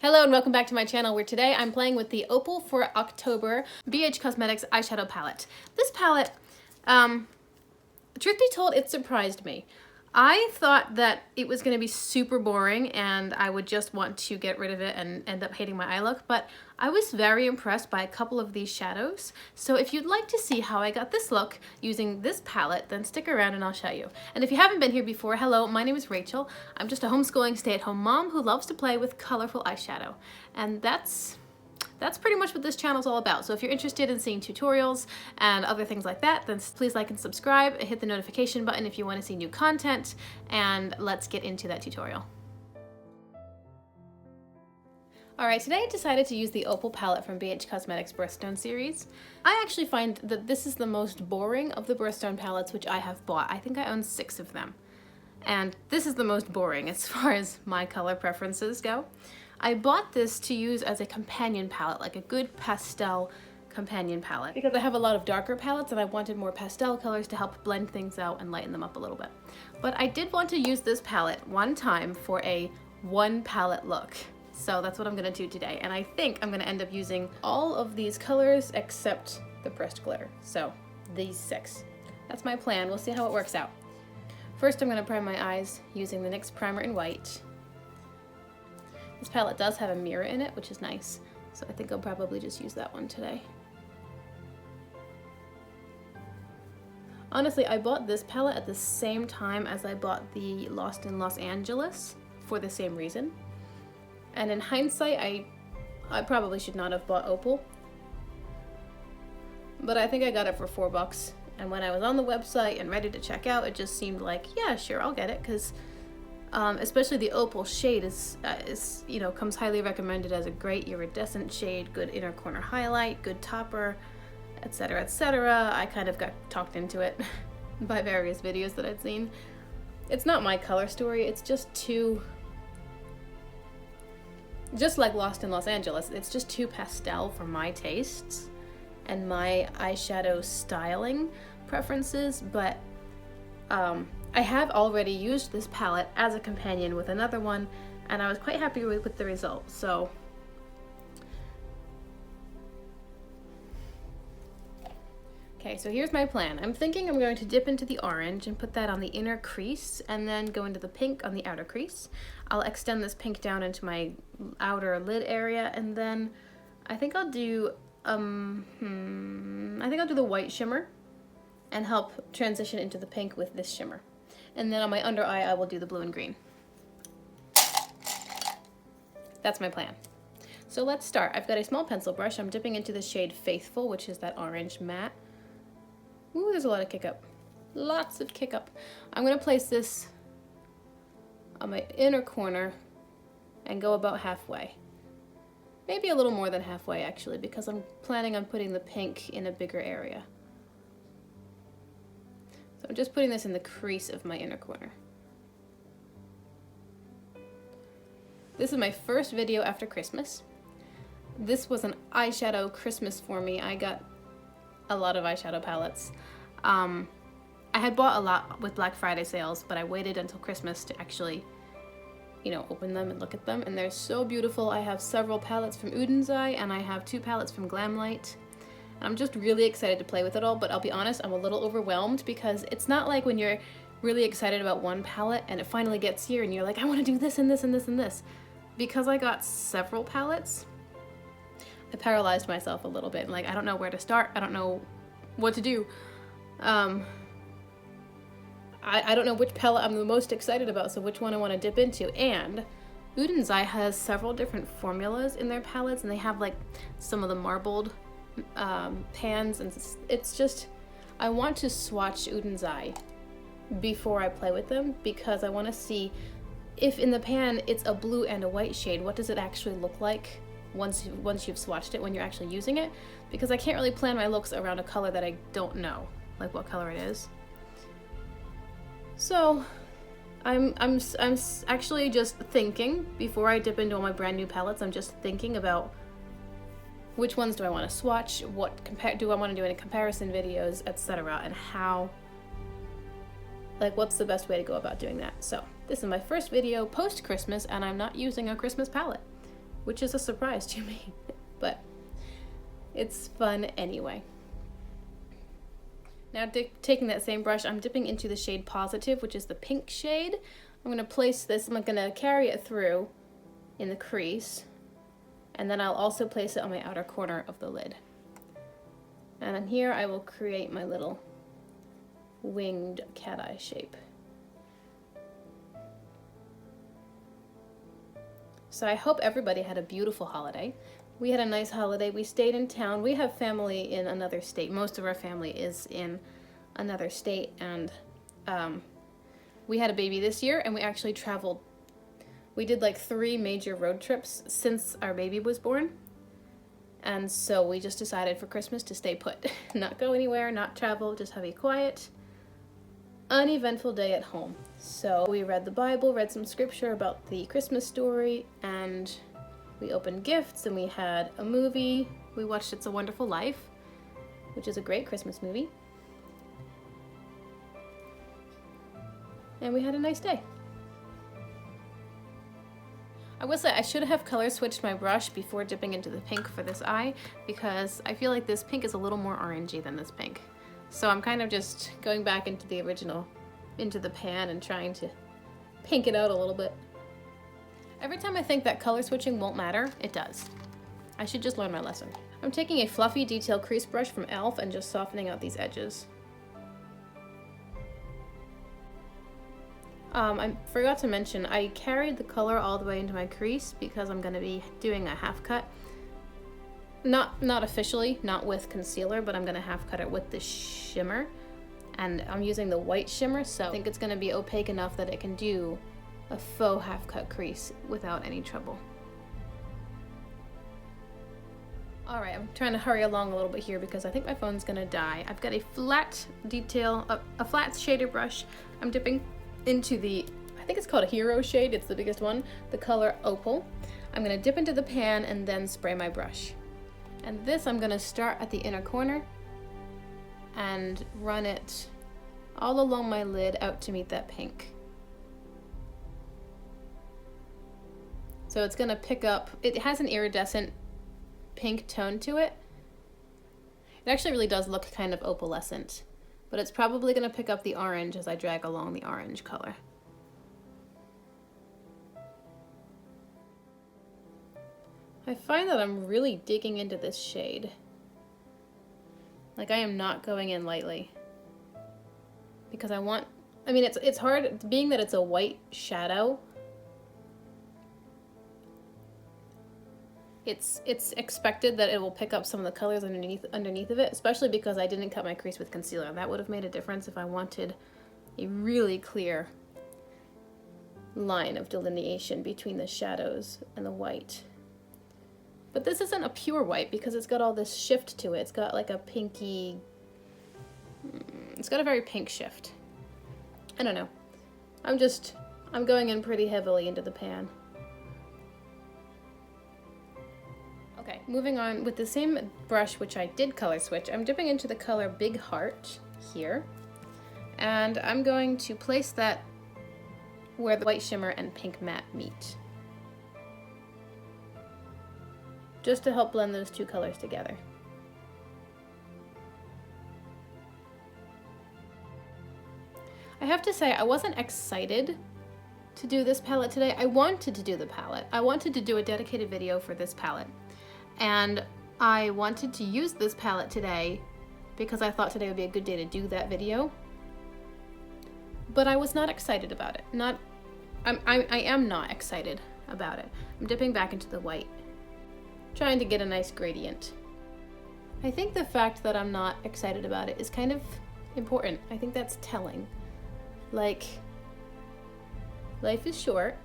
Hello and welcome back to my channel, where today I'm playing with the Opal for October BH Cosmetics eyeshadow palette. This palette, truth be told, it surprised me. I thought that it was going to be super boring and I would just want to get rid of it and end up hating my eye look, but I was very impressed by a couple of these shadows. So if you'd like to see how I got this look using this palette, then stick around and I'll show you. And if you haven't been here before, hello, my name is Rachel. I'm just a homeschooling stay-at-home mom who loves to play with colorful eyeshadow. And that's pretty much what this channel's all about. So if you're interested in seeing tutorials and other things like that, then please like and subscribe and hit the notification button if you want to see new content, and let's get into that tutorial. Alright, today I decided to use the Opal palette from BH Cosmetics Birthstone series. I actually find that this is the most boring of the Birthstone palettes which I have bought. I think I own 6 of them. And this is the most boring as far as my color preferences go. I bought this to use as a companion palette, like a good pastel companion palette, because I have a lot of darker palettes and I wanted more pastel colors to help blend things out and lighten them up a little bit. But I did want to use this palette one time for a one palette look. So that's what I'm going to do today. And I think I'm going to end up using all of these colors except the pressed glitter. So these 6. That's my plan. We'll see how it works out. First I'm going to prime my eyes using the NYX Primer in white. This palette does have a mirror in it, which is nice, so I think I'll probably just use that one today. Honestly, I bought this palette at the same time as I bought the Lost in Los Angeles for the same reason. And in hindsight, I probably should not have bought Opal, but I think I got it for $4. And when I was on the website and ready to check out, it just seemed like, yeah, sure, I'll get it, because especially the Opal shade is comes highly recommended as a great iridescent shade, good inner corner highlight, good topper, etc., etc. I kind of got talked into it by various videos that I'd seen. It's not my color story, it's just like Lost in Los Angeles, it's just too pastel for my tastes and my eyeshadow styling preferences, but I have already used this palette as a companion with another one, and I was quite happy with the result, so. Okay, so here's my plan. I'm thinking I'm going to dip into the orange and put that on the inner crease, and then go into the pink on the outer crease. I'll extend this pink down into my outer lid area, and then I think I'll do, the white shimmer and help transition into the pink with this shimmer. And then on my under eye, I will do the blue and green. That's my plan. So let's start. I've got a small pencil brush. I'm dipping into the shade Faithful, which is that orange matte. Ooh, there's a lot of kick up. Lots of kick up. I'm gonna place this on my inner corner and go about halfway. Maybe a little more than halfway, actually, because I'm planning on putting the pink in a bigger area. So I'm just putting this in the crease of my inner corner. This is my first video after Christmas. This was an eyeshadow Christmas for me. I got a lot of eyeshadow palettes. I had bought a lot with Black Friday sales, but I waited until Christmas to actually, open them and look at them, and they're so beautiful. I have several palettes from Eye, and I have 2 palettes from Glamlight. I'm just really excited to play with it all, but I'll be honest, I'm a little overwhelmed, because it's not like when you're really excited about one palette and it finally gets here and you're like, I want to do this and this and this and this. Because I got several palettes, I paralyzed myself a little bit. Like, I don't know where to start. I don't know what to do. I don't know which palette I'm the most excited about, so which one I want to dip into. And Eye has several different formulas in their palettes, and they have like some of the marbled pans, and it's just, I want to swatch Eye before I play with them, because I want to see if in the pan it's a blue and a white shade, what does it actually look like once you've swatched it, when you're actually using it, because I can't really plan my looks around a color that I don't know, like what color it is. So I'm actually just thinking, before I dip into all my brand new palettes, I'm just thinking about which ones do I want to swatch, what do I want to do any comparison videos, etc., and how, like, what's the best way to go about doing that. So this is my first video post-Christmas, and I'm not using a Christmas palette. which is a surprise to me, but it's fun anyway. Now taking that same brush, I'm dipping into the shade Positive, which is the pink shade. I'm gonna place this, I'm gonna carry it through in the crease, and then I'll also place it on my outer corner of the lid. And then here I will create my little winged cat eye shape. So I hope everybody had a beautiful holiday. We had a nice holiday. We stayed in town. We have family in another state. Most of our family is in another state, and we had a baby this year, and we actually traveled. We did like 3 major road trips since our baby was born, and so we just decided for Christmas to stay put. Not go anywhere, not travel, just have a quiet, uneventful day at home. So we read the Bible, read some scripture about the Christmas story, and we opened gifts, and we had a movie. We watched It's a Wonderful Life, which is a great Christmas movie. And we had a nice day. I will say I should have color switched my brush before dipping into the pink for this eye, because I feel like this pink is a little more orangey than this pink. So I'm kind of just going back into the original, into the pan, and trying to pink it out a little bit. Every time I think that color switching won't matter, it does. I should just learn my lesson. I'm taking a fluffy detail crease brush from e.l.f. and just softening out these edges. I forgot to mention, I carried the color all the way into my crease because I'm going to be doing a half cut. Not officially, not with concealer, but I'm going to half cut it with the shimmer. And I'm using the white shimmer, so I think it's going to be opaque enough that it can do a faux half cut crease without any trouble. Alright, I'm trying to hurry along a little bit here because I think my phone's gonna die. I've got a flat detail, a flat shader brush. I'm dipping into the, I think it's called a hero shade, it's the biggest one, the color Opal. I'm gonna dip into the pan and then spray my brush. And this I'm gonna start at the inner corner and run it all along my lid out to meet that pink. So it's gonna pick up, it has an iridescent pink tone to it. It actually really does look kind of opalescent, but it's probably gonna pick up the orange as I drag along the orange color. I find that I'm really digging into this shade. Like I am not going in lightly. Because I want, I mean it's hard, being that it's a white shadow, it's expected that it will pick up some of the colors underneath of it, especially because I didn't cut my crease with concealer. That would have made a difference if I wanted a really clear line of delineation between the shadows and the white. But this isn't a pure white because it's got all this shift to it. It's got like a pinky, it's got a very pink shift. I don't know. I'm going in pretty heavily into the pan. Okay, moving on with the same brush, which I did color switch. I'm dipping into the color Big Heart here, and I'm going to place that where the white shimmer and pink matte meet, just to help blend those two colors together. I have to say, I wasn't excited to do this palette today. I wanted to do the palette. I wanted to do a dedicated video for this palette. And I wanted to use this palette today because I thought today would be a good day to do that video. But I was not excited about it. I am not excited about it. I'm dipping back into the white, trying to get a nice gradient. I think the fact that I'm not excited about it is kind of important. I think that's telling. Like, life is short.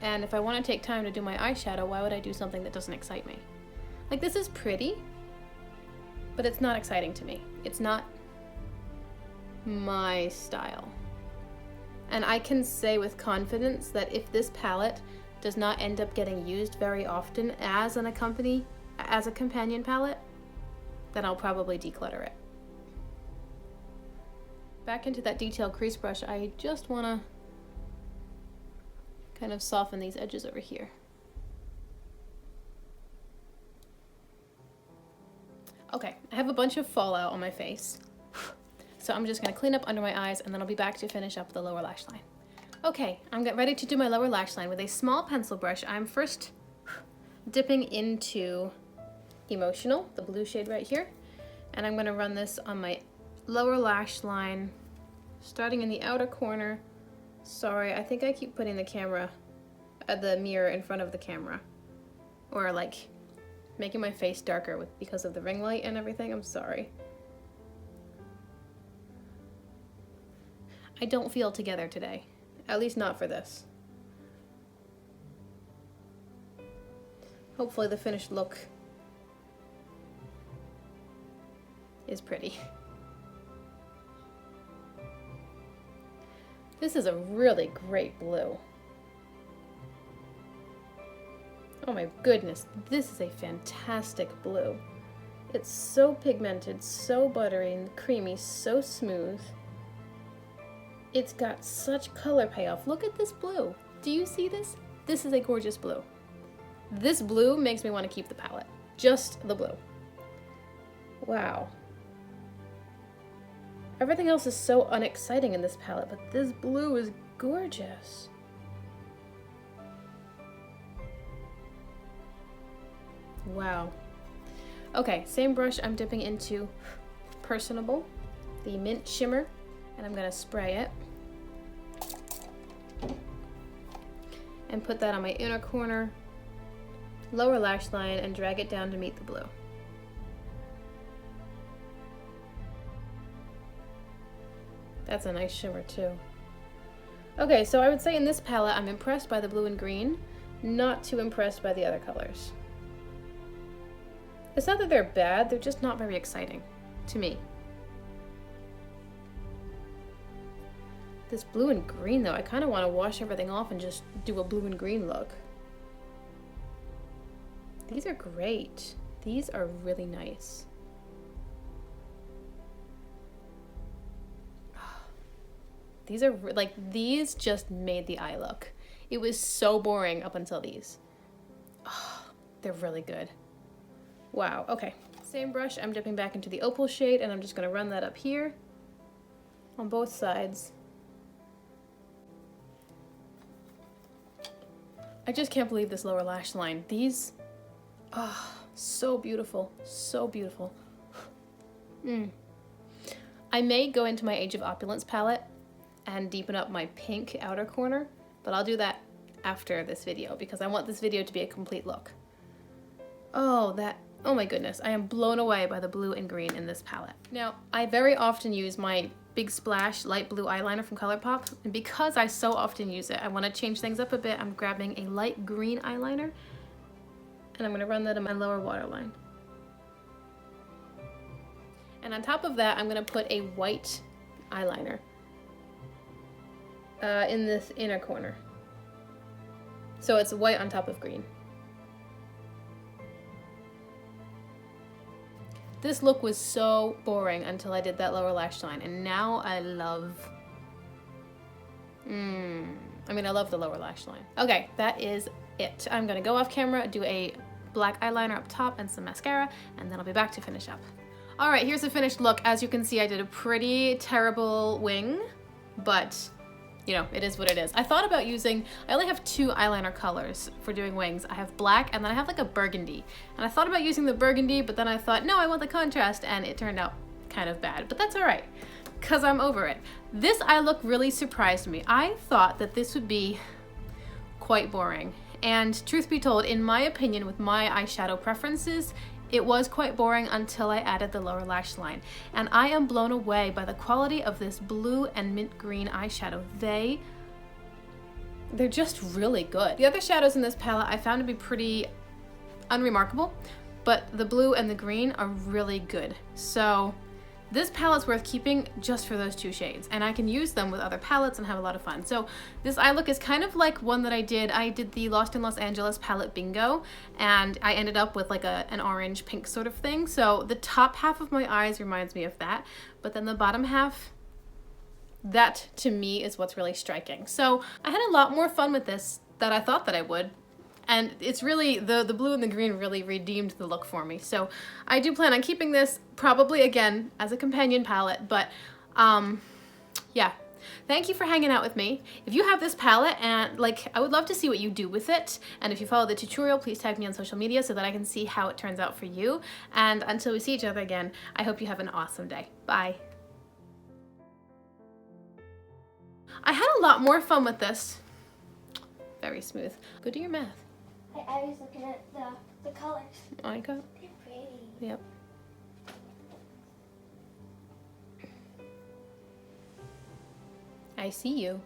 And if I want to take time to do my eyeshadow, why would I do something that doesn't excite me? Like, this is pretty, but it's not exciting to me. It's not my style. And I can say with confidence that if this palette does not end up getting used very often as a companion palette, then I'll probably declutter it. Back into that detail crease brush, I just want to kind of soften these edges over here. Okay, I have a bunch of fallout on my face. So I'm just gonna clean up under my eyes and then I'll be back to finish up the lower lash line. Okay, I'm getting ready to do my lower lash line with a small pencil brush. I'm first dipping into Emotional, the blue shade right here. And I'm gonna run this on my lower lash line, starting in the outer corner. Sorry, I think I keep putting the mirror in front of the camera. Or like making my face darker because of the ring light and everything. I'm sorry. I don't feel together today, at least not for this. Hopefully the finished look is pretty. This is a really great blue. Oh my goodness, this is a fantastic blue. It's so pigmented, so buttery and creamy, so smooth. It's got such color payoff. Look at this blue. Do you see this? This is a gorgeous blue. This blue makes me want to keep the palette. Just the blue. Wow. Everything else is so unexciting in this palette, but this blue is gorgeous. Wow. Okay, same brush I'm dipping into Personable, the Mint Shimmer, and I'm gonna spray it. And put that on my inner corner, lower lash line, and drag it down to meet the blue. That's a nice shimmer too. Okay, so I would say in this palette, I'm impressed by the blue and green, not too impressed by the other colors. It's not that they're bad, they're just not very exciting to me. This blue and green though, I kind of want to wash everything off and just do a blue and green look. These are great. These are really nice. These are these just made the eye look. It was so boring up until these. Oh, they're really good. Wow, okay. Same brush, I'm dipping back into the Opal shade and I'm just gonna run that up here on both sides. I just can't believe this lower lash line. These, so beautiful, so beautiful. I may go into my Age of Opulence palette and deepen up my pink outer corner, but I'll do that after this video because I want this video to be a complete look. Oh my goodness, I am blown away by the blue and green in this palette. Now, I very often use my Big Splash light blue eyeliner from ColourPop, and because I so often use it, I want to change things up a bit. I'm grabbing a light green eyeliner, and I'm going to run that in my lower waterline. And on top of that, I'm going to put a white eyeliner in this inner corner. So it's white on top of green. This look was so boring until I did that lower lash line, and now I love... I love the lower lash line. Okay, that is it. I'm gonna go off camera, do a black eyeliner up top and some mascara, and then I'll be back to finish up. All right, here's the finished look. As you can see, I did a pretty terrible wing, but you know, it is what it is. I thought about I only have 2 eyeliner colors for doing wings. I have black and then I have like a burgundy. And I thought about using the burgundy, but then I thought, no, I want the contrast, and it turned out kind of bad, but that's all right, because I'm over it. This eye look really surprised me. I thought that this would be quite boring. And truth be told, in my opinion, with my eyeshadow preferences, it was quite boring until I added the lower lash line. And I am blown away by the quality of this blue and mint green eyeshadow. They're just really good. The other shadows in this palette I found to be pretty unremarkable, but the blue and the green are really good. So this palette's worth keeping just for those 2 shades, and I can use them with other palettes and have a lot of fun. So this eye look is kind of like one that I did the Lost in Los Angeles palette bingo, and I ended up with like an orange pink sort of thing. So the top half of my eyes reminds me of that, but then the bottom half, that to me is what's really striking. So I had a lot more fun with this that I thought that I would. And it's really, the blue and the green really redeemed the look for me. So I do plan on keeping this probably again as a companion palette, but yeah. Thank you for hanging out with me. If you have this palette and like, I would love to see what you do with it. And if you follow the tutorial, please tag me on social media so that I can see how it turns out for you. And until we see each other again, I hope you have an awesome day. Bye. I had a lot more fun with this. Very smooth. Go do your math. I was looking at the colors. Oh my God. They're pretty. Yep. I see you.